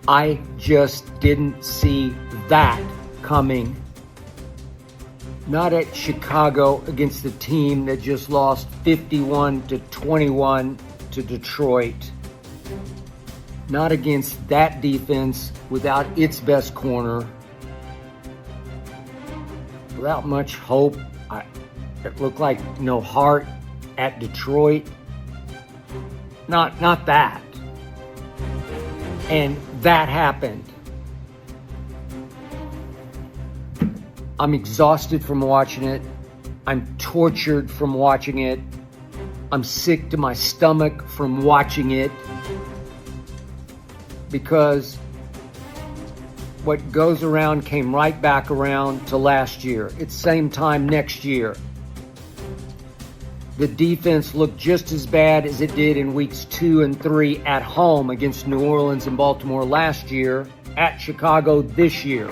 I just didn't see that coming. Not at Chicago against the team that just lost 51-21 to Detroit. Not against that defense without its best corner. Without much hope. It looked like no heart at Detroit. Not that. And that happened. I'm exhausted from watching it. I'm tortured from watching it. I'm sick to my stomach from watching it. Because what goes around came right back around to last year. It's same time next year. The defense looked just as bad as it did in weeks 2 and 3 at home against New Orleans and Baltimore last year, at Chicago this year.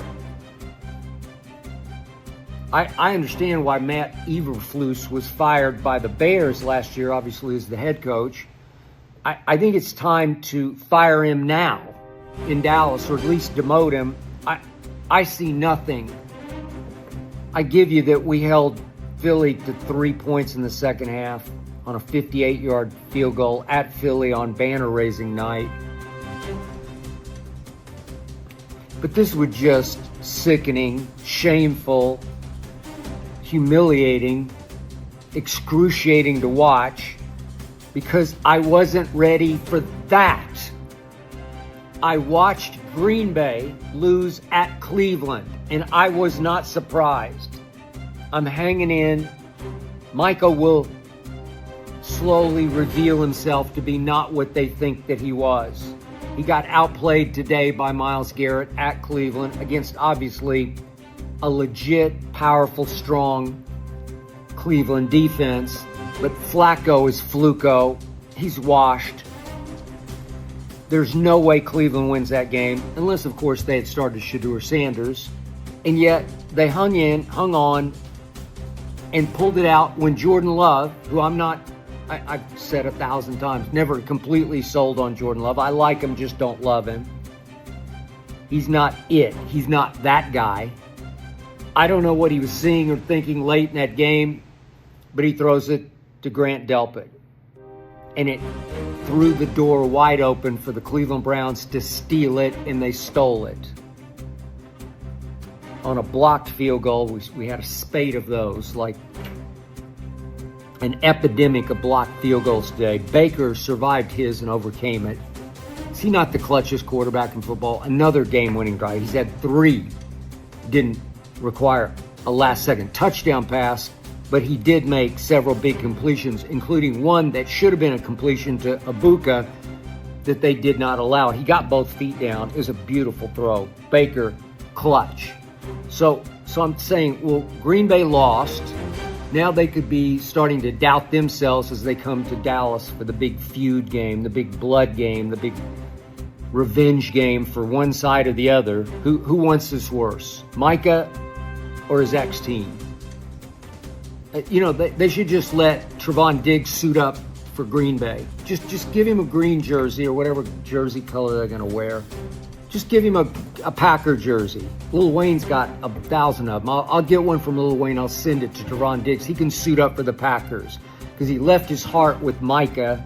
I understand why Matt Eberflus was fired by the Bears last year, obviously as the head coach. I think it's time to fire him now in Dallas, or at least demote him. I see nothing. I give you that we held Philly to 3 points in the second half on a 58-yard field goal at Philly on banner-raising night. But this was just sickening, shameful, humiliating, excruciating to watch, because I wasn't ready for that. I watched Green Bay lose at Cleveland, and I was not surprised. I'm hanging in. Micah will slowly reveal himself to be not what they think that he was. He got outplayed today by Myles Garrett at Cleveland against obviously a legit, powerful, strong Cleveland defense. But Flacco is Fluco. He's washed. There's no way Cleveland wins that game, unless, of course, they had started Shedeur Sanders. And yet they hung on, and pulled it out when Jordan Love, who I've said 1,000 times, never completely sold on Jordan Love. I like him, just don't love him. He's not it. He's not that guy. I don't know what he was seeing or thinking late in that game, but he throws it to Grant Delpit. And it threw the door wide open for the Cleveland Browns to steal it, and they stole it. On a blocked field goal, we had a spate of those, like an epidemic of blocked field goals today. Baker survived his and overcame it. Is he not the clutchest quarterback in football? Another game-winning drive. He's had 3. Didn't require a last-second touchdown pass, but he did make several big completions, including one that should have been a completion to Ibuka that they did not allow. He got both feet down. It was a beautiful throw. Baker, clutch. So I'm saying, well, Green Bay lost. Now they could be starting to doubt themselves as they come to Dallas for the big feud game, the big blood game, the big revenge game for one side or the other. Who wants this worse, Micah or his ex-team? They should just let Trevon Diggs suit up for Green Bay. Just give him a green jersey or whatever jersey color they're going to wear. Just give him a Packer jersey. Lil Wayne's got 1,000 of them. I'll get one from Lil Wayne. I'll send it to Trevon Diggs. He can suit up for the Packers because he left his heart with Micah.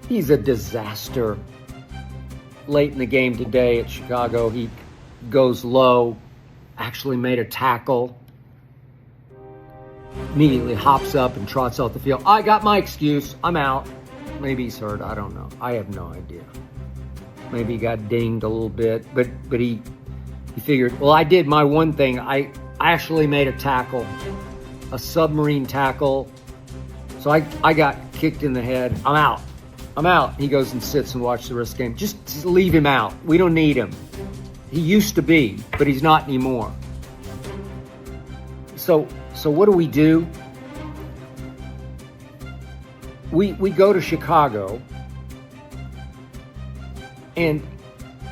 He's a disaster. Late in the game today at Chicago, he goes low, actually made a tackle, immediately hops up and trots off the field. I got my excuse. I'm out. Maybe he's hurt. I don't know. I have no idea. Maybe he got dinged a little bit, but he figured, well, I did my one thing. I actually made a tackle, a submarine tackle. So I got kicked in the head. I'm out. He goes and sits and watches the rest of the game. Just leave him out. We don't need him. He used to be, but he's not anymore. So what do? We go to Chicago, and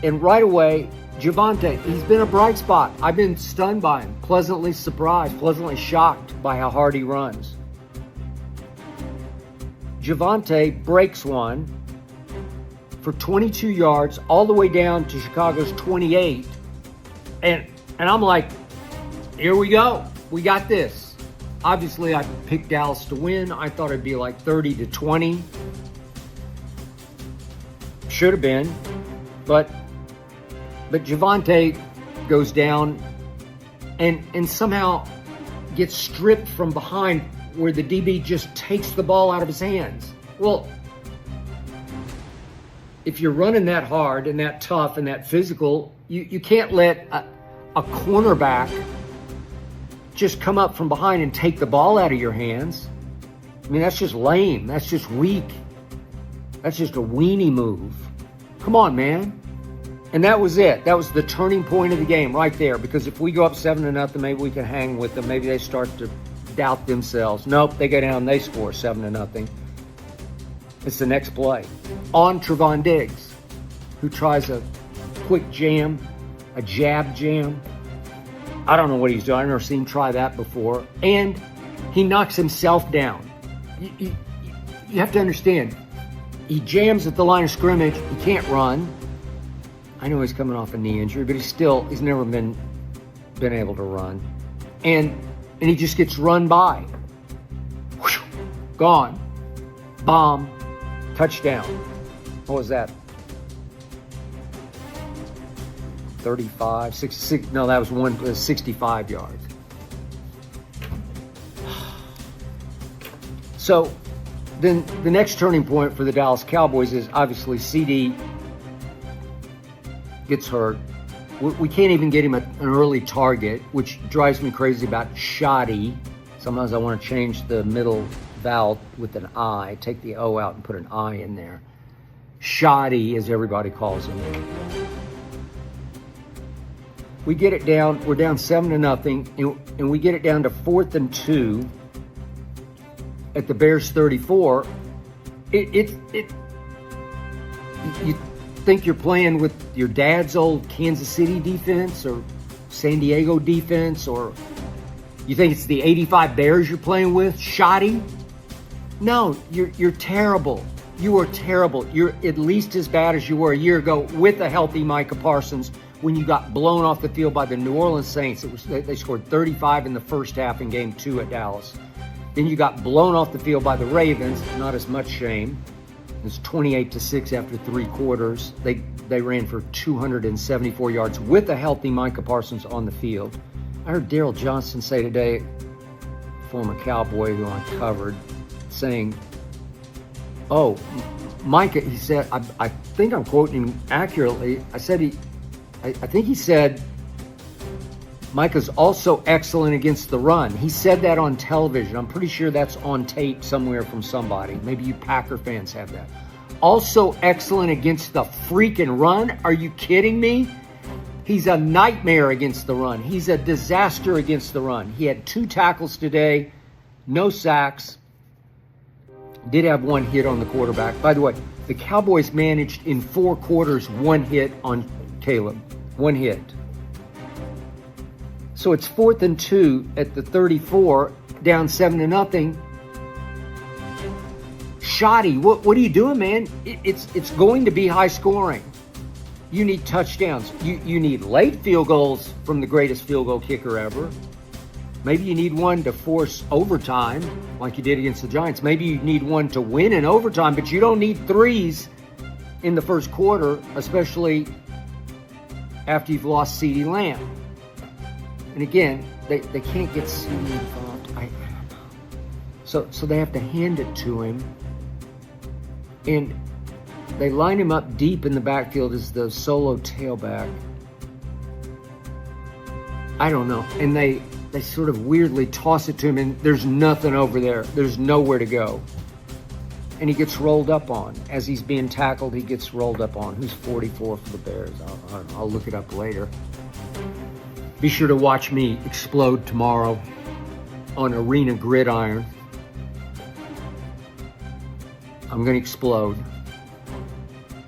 right away Javonte, he's been a bright spot. I've been stunned by him, pleasantly surprised, pleasantly shocked by how hard he runs. Javonte breaks one for 22 yards all the way down to Chicago's 28. And I'm like, here we go. We got this. Obviously, I picked Dallas to win. I thought it'd be like 30-20. Should have been. But Javonte goes down and somehow gets stripped from behind where the DB just takes the ball out of his hands. Well, if you're running that hard and that tough and that physical, you can't let a cornerback just come up from behind and take the ball out of your hands. I mean, that's just lame. That's just weak. That's just a weenie move. Come on, man. And that was it. That was the turning point of the game right there. Because if we go up 7-0, maybe we can hang with them. Maybe they start to doubt themselves. Nope, they go down and they score 7-0. It's the next play. On Trevon Diggs, who tries a quick jam, a jab jam. I don't know what he's doing. I've never seen him try that before. And he knocks himself down. You have to understand, he jams at the line of scrimmage. He can't run. I know he's coming off a knee injury, but he's never been able to run. And he just gets run by. Whew, gone. Bomb. Touchdown. What was that? 35, 66. No, that was 65 yards. So then the next turning point for the Dallas Cowboys is obviously CD gets hurt. We can't even get him an early target, which drives me crazy about shoddy. Sometimes I want to change the middle vowel with an I, take the O out and put an I in there. Shoddy, as everybody calls him. We get it down, we're down 7-0, and we get it down to 4th and 2 at the Bears 34. You think you're playing with your dad's old Kansas City defense or San Diego defense, or you think it's the 85 Bears you're playing with? Shoddy? No, you're terrible. You are terrible. You're at least as bad as you were a year ago with a healthy Micah Parsons when you got blown off the field by the New Orleans Saints. They scored 35 in the first half in game 2 at Dallas. Then you got blown off the field by the Ravens. Not as much shame. It was 28-6 after 3 quarters. They ran for 274 yards with a healthy Micah Parsons on the field. I heard Daryl Johnston say today, former Cowboy who I covered, saying, oh, Micah, he said, I think I'm quoting him accurately. I think he said, Micah's also excellent against the run. He said that on television. I'm pretty sure that's on tape somewhere from somebody. Maybe you Packer fans have that. Also excellent against the freaking run? Are you kidding me? He's a nightmare against the run. He's a disaster against the run. He had 2 tackles today, no sacks. Did have 1 hit on the quarterback. By the way, the Cowboys managed in 4 quarters 1 hit on Caleb. 1 hit. So it's 4th and 2 at the 34, down 7-0. Shoddy, what are you doing, man? It's going to be high scoring. You need touchdowns. You need late field goals from the greatest field goal kicker ever. Maybe you need one to force overtime like you did against the Giants. Maybe you need one to win in overtime, but you don't need 3s in the first quarter, especially after you've lost CeeDee Lamb. And again, they can't get CeeDee involved. So they have to hand it to him. And they line him up deep in the backfield as the solo tailback. I don't know. And they sort of weirdly toss it to him, and there's nothing over there. There's nowhere to go. And he gets rolled up on. As he's being tackled, he gets rolled up on. Who's 44 for the Bears? I'll look it up later. Be sure to watch me explode tomorrow on Arena Gridiron. I'm going to explode.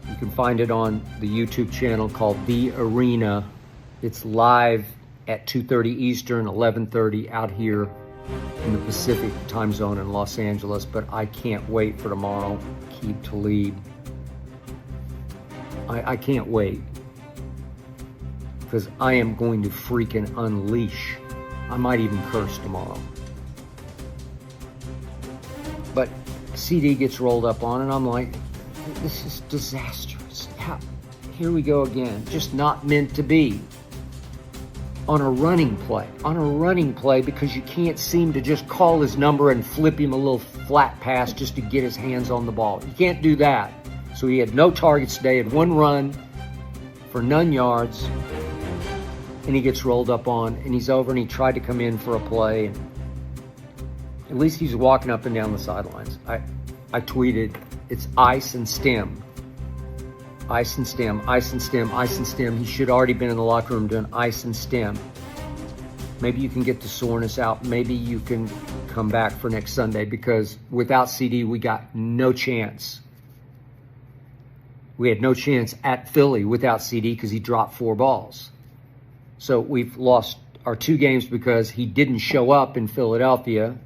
You can find it on the YouTube channel called The Arena. It's live at 2:30 Eastern, 11:30 out here in the Pacific time zone in Los Angeles. But I can't wait for tomorrow. Aqib Talib. I can't wait, because I am going to freaking unleash. I might even curse tomorrow. But CD gets rolled up on, and I'm like, this is disastrous. Here we go again. Just not meant to be. On a running play, because you can't seem to just call his number and flip him a little flat pass just to get his hands on the ball. You can't do that. So he had no targets today, had one run for none yards, and he gets rolled up on, and he's over, and he tried to come in for a play, and at least he's walking up and down the sidelines. I tweeted, it's ice and stem. Ice and stem, ice and stem, ice and stem. He should already been in the locker room doing ice and stem. Maybe you can get the soreness out. Maybe you can come back for next Sunday, because without CD, we got no chance. We had no chance at Philly without CD because he dropped 4 balls. So we've lost our 2 games because he didn't show up in Philadelphia